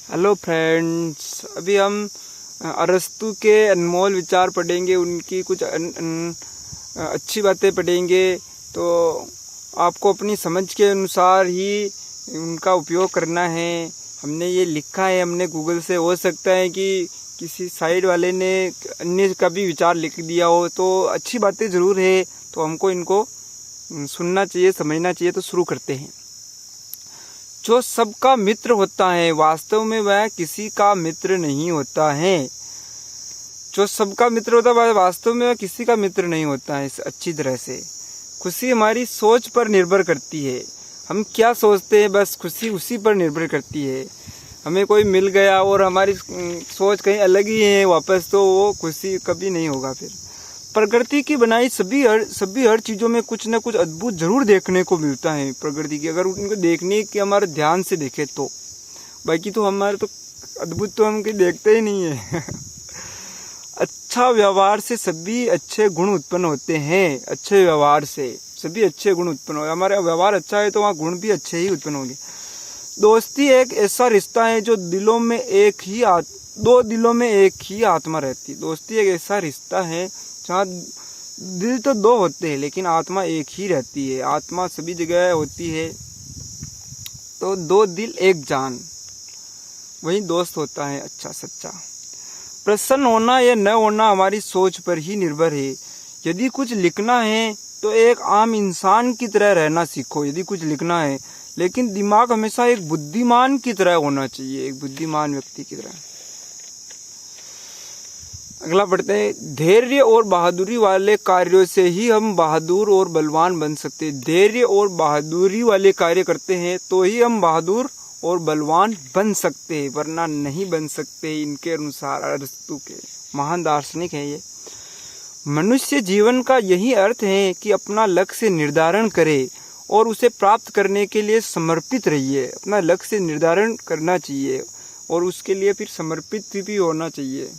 Hello friends, अभी हम अरस्तु के अनमोल विचार पढ़ेंगे। उनकी कुछ अच्छी बातें पढ़ेंगे। तो आपको अपनी समझ के अनुसार ही उनका उपयोग करना है। हमने ये लिखा है, हमने गूगल से, हो सकता है कि किसी साइड वाले ने अन्य का भी विचार लिख दिया हो। तो अच्छी बातें ज़रूर है, तो हमको इनको सुनना चाहिए, समझना चाहिए। तो शुरू करते हैं। जो सबका मित्र होता है, वास्तव में वह किसी का मित्र नहीं होता है। जो सबका मित्र होता है, वह वास्तव में वह किसी का मित्र नहीं होता है। अच्छी तरह से खुशी हमारी सोच पर निर्भर करती है। हम क्या सोचते हैं, बस खुशी उसी पर निर्भर करती है। हमें कोई मिल गया और हमारी सोच कहीं अलग ही है वापस, तो वो खुशी कभी नहीं होगा। फिर प्रकृति की बनाई सभी हर चीज़ों में कुछ न कुछ अद्भुत जरूर देखने को मिलता है। प्रकृति की अगर उनको देखने के हमारे ध्यान से देखे तो, बाकी तो हमारे तो अद्भुत तो हम देखते ही नहीं है। अच्छा व्यवहार से सभी अच्छे गुण उत्पन्न होते हैं। अच्छे व्यवहार से सभी अच्छे गुण उत्पन्न होते हैं। हमारा व्यवहार अच्छा है तो वहाँ गुण भी अच्छे ही उत्पन्न होंगे। दोस्ती एक ऐसा रिश्ता है जो दो दिलों में एक ही आत्मा रहती है। दोस्ती एक ऐसा रिश्ता है जहाँ दिल तो दो होते हैं लेकिन आत्मा एक ही रहती है। आत्मा सभी जगह होती है, तो दो दिल एक जान, वही दोस्त होता है अच्छा सच्चा। प्रसन्न होना या न होना हमारी सोच पर ही निर्भर है। यदि कुछ लिखना है तो एक आम इंसान की तरह रहना सीखो। यदि कुछ लिखना है, लेकिन दिमाग हमेशा एक बुद्धिमान की तरह होना चाहिए, एक बुद्धिमान व्यक्ति की तरह। अगला पढ़ते हैं। धैर्य और बहादुरी वाले कार्यों से ही हम बहादुर और बलवान बन सकते हैं। धैर्य और बहादुरी वाले कार्य करते हैं तो ही हम बहादुर और बलवान बन सकते हैं, वरना नहीं बन सकते। इनके अनुसार, अरस्तु के महान दार्शनिक है ये। मनुष्य जीवन का यही अर्थ है कि अपना लक्ष्य निर्धारण करे और उसे प्राप्त करने के लिए समर्पित रहिए। अपना लक्ष्य निर्धारण करना चाहिए और उसके लिए फिर समर्पित भी होना चाहिए।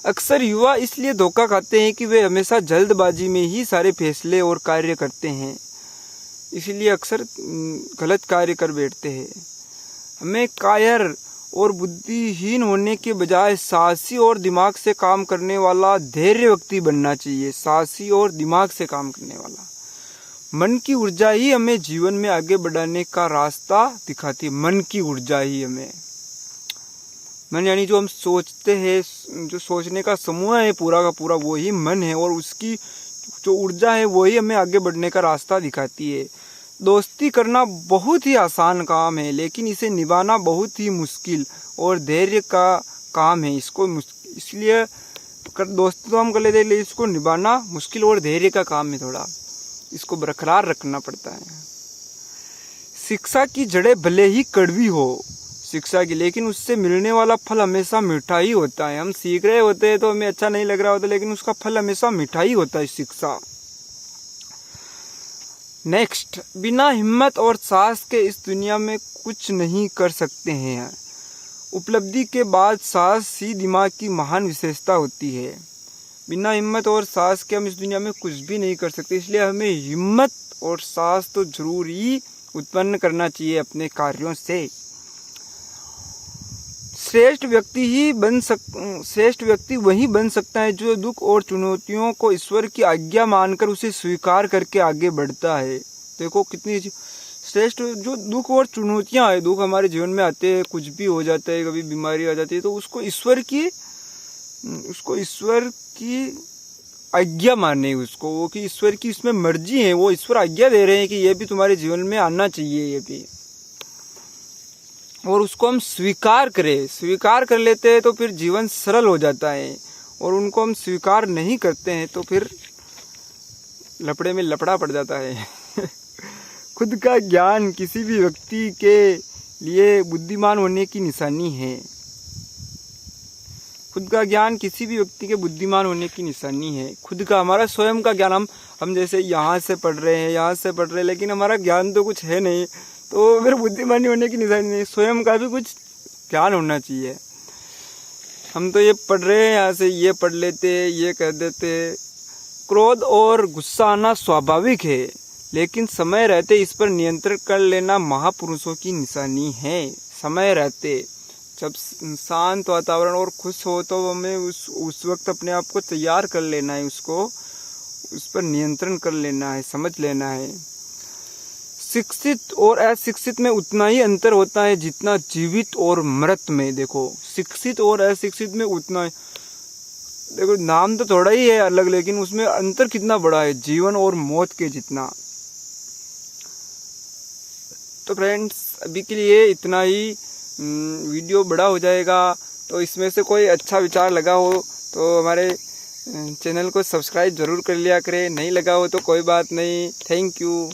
अक्सर युवा इसलिए धोखा खाते हैं कि वे हमेशा जल्दबाजी में ही सारे फैसले और कार्य करते हैं, इसलिए अक्सर गलत कार्य कर बैठते हैं। हमें कायर और बुद्धिहीन होने के बजाय साहसी और दिमाग से काम करने वाला धैर्य व्यक्ति बनना चाहिए। साहसी और दिमाग से काम करने वाला। मन की ऊर्जा ही हमें जीवन में आगे बढ़ाने का रास्ता दिखाती है। मन की ऊर्जा ही हमें, मन यानी जो हम सोचते हैं, जो सोचने का समूह है पूरा का पूरा, वो ही मन है। और उसकी जो ऊर्जा है वही हमें आगे बढ़ने का रास्ता दिखाती है। दोस्ती करना बहुत ही आसान काम है, लेकिन इसे निभाना बहुत ही मुश्किल और धैर्य का काम है। इसलिए दोस्ती तो हम कर लेते हैं, लेकिन इसको निभाना मुश्किल और धैर्य का काम है। थोड़ा इसको बरकरार रखना पड़ता है। शिक्षा की जड़ें भले ही कड़वी हो शिक्षा की, लेकिन उससे मिलने वाला फल हमेशा मीठा ही होता है। हम सीख रहे होते हैं तो हमें अच्छा नहीं लग रहा होता, लेकिन उसका फल हमेशा मीठा ही होता है, शिक्षा। नेक्स्ट, बिना हिम्मत और साहस के इस दुनिया में कुछ नहीं कर सकते हैं। उपलब्धि के बाद साहस ही दिमाग की महान विशेषता होती है। बिना हिम्मत और साहस के हम इस दुनिया में कुछ भी नहीं कर सकते, इसलिए हमें हिम्मत और साहस तो जरूर ही उत्पन्न करना चाहिए अपने कार्यों से। श्रेष्ठ व्यक्ति वही बन सकता है जो दुख और चुनौतियों को ईश्वर की आज्ञा मानकर उसे स्वीकार करके आगे बढ़ता है। देखो कितनी श्रेष्ठ, जो दुख और चुनौतियां आए, दुख हमारे जीवन में आते हैं, कुछ भी हो जाता है, कभी बीमारी आ जाती है, तो उसको ईश्वर की आज्ञा माने उसको, वो कि ईश्वर की इसमें मर्जी है, वो ईश्वर आज्ञा दे रहे हैं कि ये भी तुम्हारे जीवन में आना चाहिए, ये भी, और उसको हम स्वीकार कर लेते हैं तो फिर जीवन सरल हो जाता है। और उनको हम स्वीकार नहीं करते हैं तो फिर लफड़े में लफड़ा पड़ जाता है। खुद का ज्ञान किसी भी व्यक्ति के लिए बुद्धिमान होने की निशानी है। खुद का ज्ञान किसी भी व्यक्ति के बुद्धिमान होने की निशानी है। खुद का, हमारा स्वयं का ज्ञान, हम जैसे यहाँ से पढ़ रहे हैं, लेकिन हमारा ज्ञान तो कुछ है नहीं, तो फिर बुद्धिमानी होने की निशानी नहीं। स्वयं का भी कुछ ज्ञान होना चाहिए। हम तो ये पढ़ रहे हैं, यहाँ से ये पढ़ लेते, ये कह देते। क्रोध और गुस्सा आना स्वाभाविक है, लेकिन समय रहते इस पर नियंत्रण कर लेना महापुरुषों की निशानी है। समय रहते जब शांत वातावरण और खुश हो तो हमें उस वक्त अपने आप को तैयार कर लेना है, उसको उस पर नियंत्रण कर लेना है, समझ लेना है। शिक्षित और अशिक्षित में उतना ही अंतर होता है जितना जीवित और मृत में। देखो शिक्षित और अशिक्षित में उतना, देखो नाम तो थोड़ा ही है अलग, लेकिन उसमें अंतर कितना बड़ा है, जीवन और मौत के जितना। तो फ्रेंड्स अभी के लिए इतना ही, वीडियो बड़ा हो जाएगा। तो इसमें से कोई अच्छा विचार लगा हो तो हमारे चैनल को सब्सक्राइब ज़रूर कर लिया करें, नहीं लगा हो तो कोई बात नहीं। Thank you.